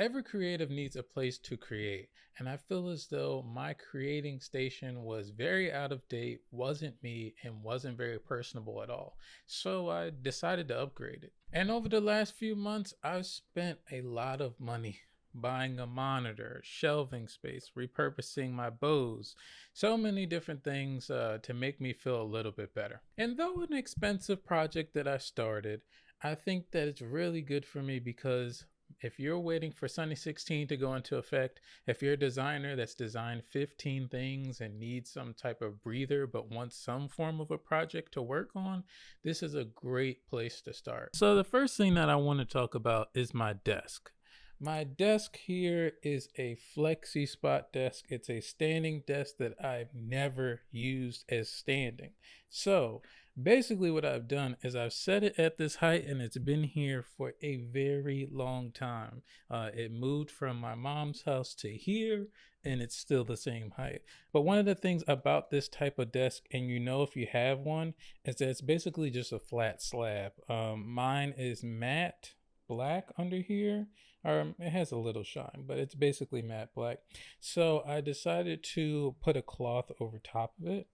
Every creative needs a place to create, and I feel as though my creating station was very out of date, wasn't me, and wasn't very personable at all. So I decided to upgrade it. And over the last few months, I've spent a lot of money buying a monitor, shelving space, repurposing my bows, so many different things to make me feel a little bit better. And though an expensive project that I started, I think that it's really good for me because if you're waiting for Sunny 16 to go into effect, if you're a designer that's designed 15 things and needs some type of breather but wants some form of a project to work on, this is a great place to start. So the first thing that I want to talk about is my desk. My desk here is a Flexispot desk. It's a standing desk that I've never used as standing. So basically what I've done is I've set it at this height and it's been here for a very long time. It moved from my mom's house to here and it's still the same height. But one of the things about this type of desk, and you know if you have one, is that it's basically just a flat slab. Mine is matte black under here. It has a little shine, but it's basically matte black. So I decided to put a cloth over top of it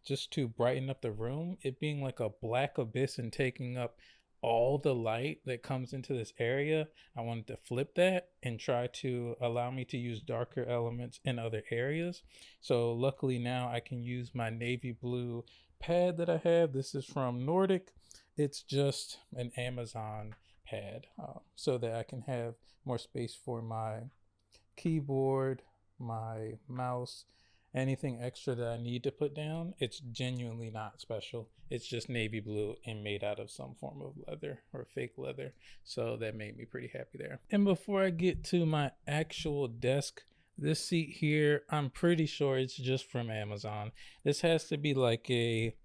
just to brighten up the room. It being like a black abyss and taking up all the light that comes into this area, I wanted to flip that and try to allow me to use darker elements in other areas. So luckily now I can use my navy blue pad that I have. This is from Nordic. It's just an Amazon pad, so that I can have more space for my keyboard, my mouse, anything extra that I need to put down. It's genuinely not special. It's just navy blue and made out of some form of leather or fake leather. So that made me pretty happy there. And before I get to my actual desk, this seat here, I'm pretty sure it's just from Amazon. This has to be like a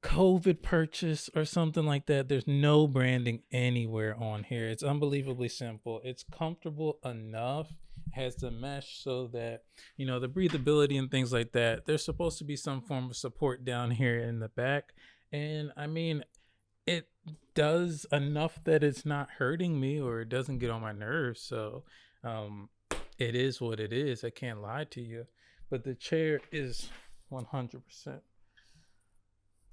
COVID purchase or something like that. There's no branding anywhere on here. It's unbelievably simple. It's comfortable enough, has the mesh so that, you know, the breathability and things like that. There's supposed to be some form of support down here in the back. And I mean, it does enough that it's not hurting me or it doesn't get on my nerves. So it is what it is. I can't lie to you. But the chair is 100%.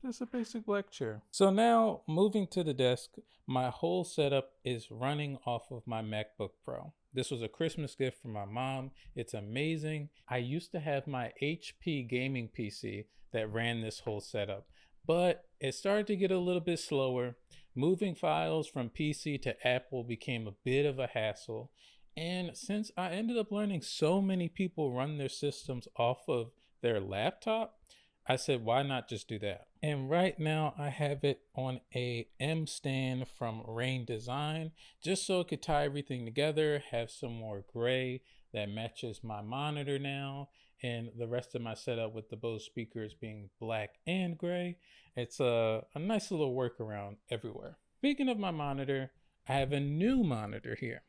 Just a basic black chair. So now moving to the desk, my whole setup is running off of my MacBook Pro. This was a Christmas gift from my mom. It's amazing. I used to have my HP gaming PC that ran this whole setup, but it started to get a little bit slower. Moving files from PC to Apple became a bit of a hassle. And since I ended up learning so many people run their systems off of their laptop, I said, why not just do that? And right now I have it on a M stand from Rain Design, just so it could tie everything together, have some more gray that matches my monitor now, and the rest of my setup with the Bose speakers being black and gray. It's a nice little workaround everywhere. Speaking of my monitor, I have a new monitor here.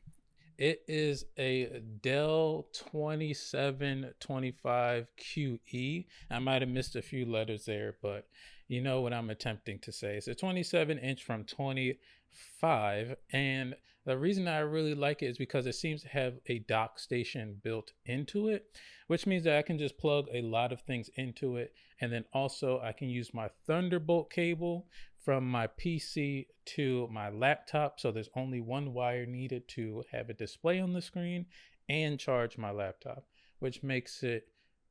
It is a Dell 2725QE. I might have missed a few letters there, but you know what I'm attempting to say. It's a 27-inch from 25, and the reason I really like it is because it seems to have a dock station built into it, which means that I can just plug a lot of things into it, and then also I can use my Thunderbolt cable from my PC to my laptop. So there's only one wire needed to have a display on the screen and charge my laptop, which makes it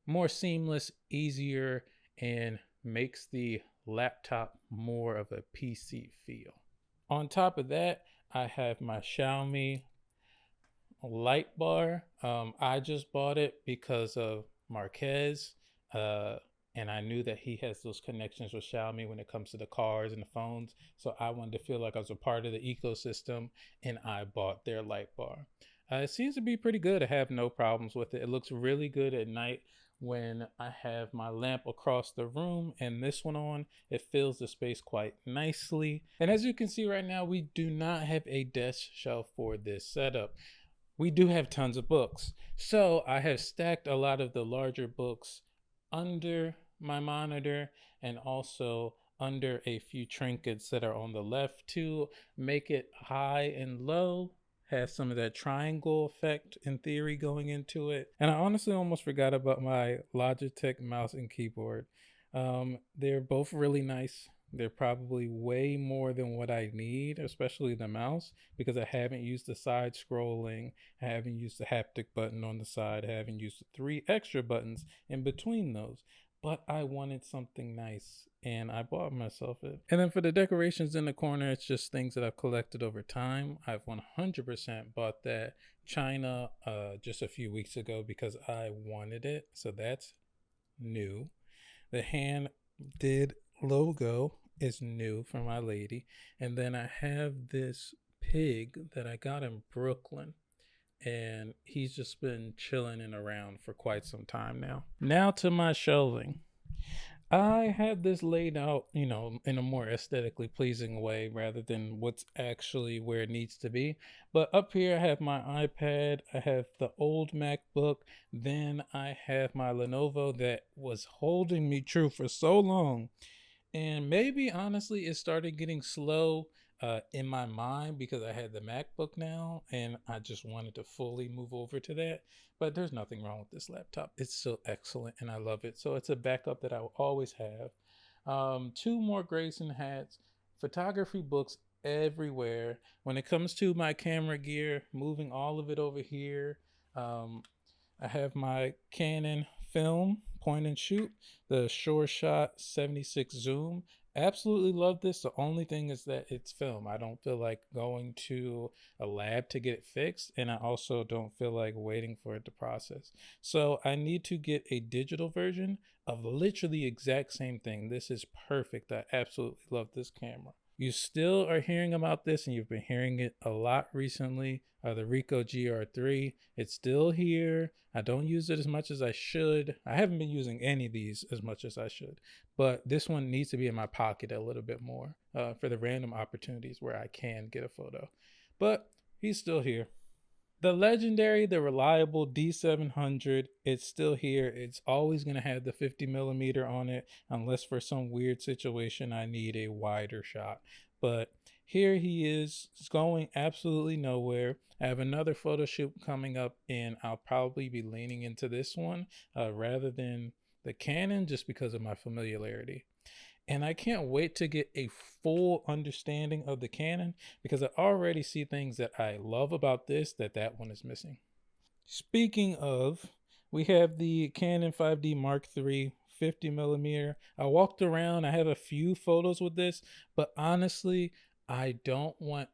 more seamless, easier, and makes the laptop more of a PC feel. On top of that, I have my Xiaomi light bar. I just bought it because of Marquez. And I knew that he has those connections with Xiaomi when it comes to the cars and the phones. So I wanted to feel like I was a part of the ecosystem, and I bought their light bar. It seems to be pretty good. I have no problems with it. It looks really good at night when I have my lamp across the room and this one on. It fills the space quite nicely. And as you can see right now, we do not have a desk shelf for this setup. We do have tons of books. So I have stacked a lot of the larger books under my monitor and also under a few trinkets that are on the left to make it high and low, has some of that triangle effect in theory going into it. And I honestly almost forgot about my Logitech mouse and keyboard. They're both really nice. They're probably way more than what I need, especially the mouse, because I haven't used the side scrolling, I haven't used the haptic button on the side, I haven't used the 3 extra buttons in between those. But I wanted something nice and I bought myself it. And then for the decorations in the corner, it's just things that I've collected over time. I've 100% bought that China just a few weeks ago because I wanted it. So that's new. The hand did logo is new for my lady. And then I have this pig that I got in Brooklyn. And he's just been chilling and around for quite some time now. Now to my shelving. I had this laid out, in a more aesthetically pleasing way rather than what's actually where it needs to be. But up here, I have my iPad, I have the old MacBook, then I have my Lenovo that was holding me true for so long. And maybe honestly, it started getting slow in my mind because I had the MacBook now and I just wanted to fully move over to that. But there's nothing wrong with this laptop. It's still excellent and I love it. So it's a backup that I will always have. 2 more Grayson hats, photography books everywhere. When it comes to my camera gear, moving all of it over here. I have my Canon film point and shoot, the Sure Shot 76 zoom. Absolutely love this. The only thing is that it's film. I don't feel like going to a lab to get it fixed, and I also don't feel like waiting for it to process. So I need to get a digital version of literally the exact same thing. This is perfect. I absolutely love this camera. You still are hearing about this, and you've been hearing it a lot recently. The Ricoh GR3, it's still here. I don't use it as much as I should. I haven't been using any of these as much as I should, but this one needs to be in my pocket a little bit more for the random opportunities where I can get a photo. But he's still here. The legendary, the reliable D700, it's still here. It's always going to have the 50mm on it, unless for some weird situation I need a wider shot. But here he is, it's going absolutely nowhere. I have another photo shoot coming up, and I'll probably be leaning into this one rather than the Canon just because of my familiarity. And I can't wait to get a full understanding of the Canon because I already see things that I love about this that one is missing. Speaking of, we have the Canon 5D Mark III 50mm. I walked around, I have a few photos with this, but honestly, I don't want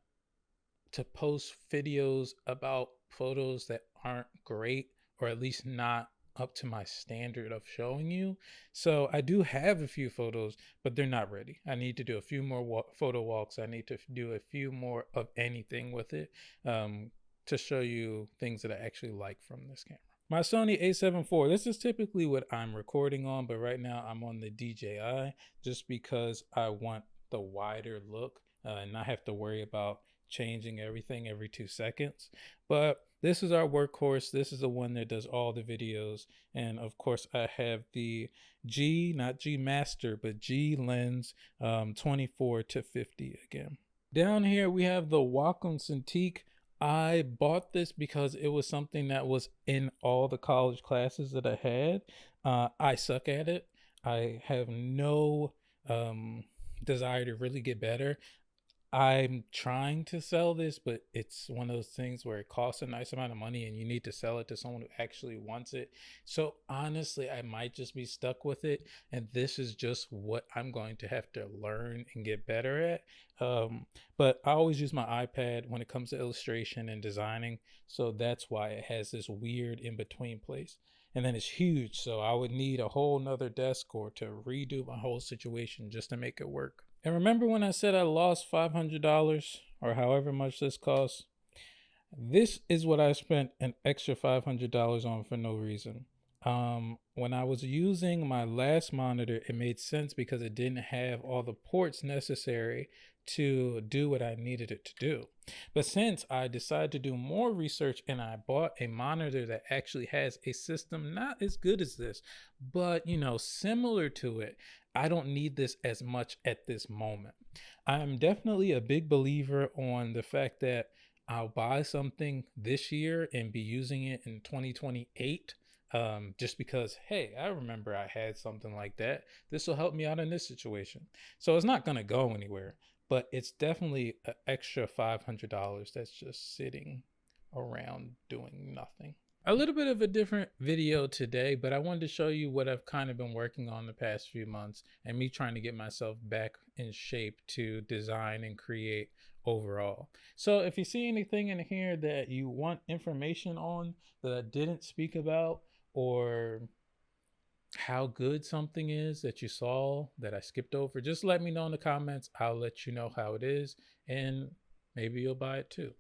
to post videos about photos that aren't great, or at least not up to my standard of showing you. So I do have a few photos, but they're not ready. I need to do a few more photo walks. I need to do a few more of anything with it to show you things that I actually like from this camera. My Sony a7 IV, this is typically what I'm recording on, but right now I'm on the DJI just because I want the wider look and not have to worry about changing everything every 2 seconds. But this is our workhorse. This is the one that does all the videos. And of course I have the G, not G Master, but G Lens 24 to 50 again. Down here we have the Wacom Cintiq. I bought this because it was something that was in all the college classes that I had. I suck at it. I have no desire to really get better. I'm trying to sell this, but it's one of those things where it costs a nice amount of money and you need to sell it to someone who actually wants it. So honestly, I might just be stuck with it. And this is just what I'm going to have to learn and get better at. But I always use my iPad when it comes to illustration and designing. So that's why it has this weird in-between place. And then it's huge. So I would need a whole nother desk or to redo my whole situation just to make it work. And remember when I said I lost $500 or however much this costs? This is what I spent an extra $500 on for no reason. When I was using my last monitor, it made sense because it didn't have all the ports necessary to do what I needed it to do. But since I decided to do more research and I bought a monitor that actually has a system not as good as this, but similar to it, I don't need this as much at this moment. I'm definitely a big believer on the fact that I'll buy something this year and be using it in 2028, just because, hey, I remember I had something like that. This will help me out in this situation. So it's not going to go anywhere, but it's definitely an extra $500 that's just sitting around doing nothing. A little bit of a different video today, but I wanted to show you what I've kind of been working on the past few months and me trying to get myself back in shape to design and create overall. So if you see anything in here that you want information on that I didn't speak about, or how good something is that you saw that I skipped over, just let me know in the comments. I'll let you know how it is, and maybe you'll buy it too.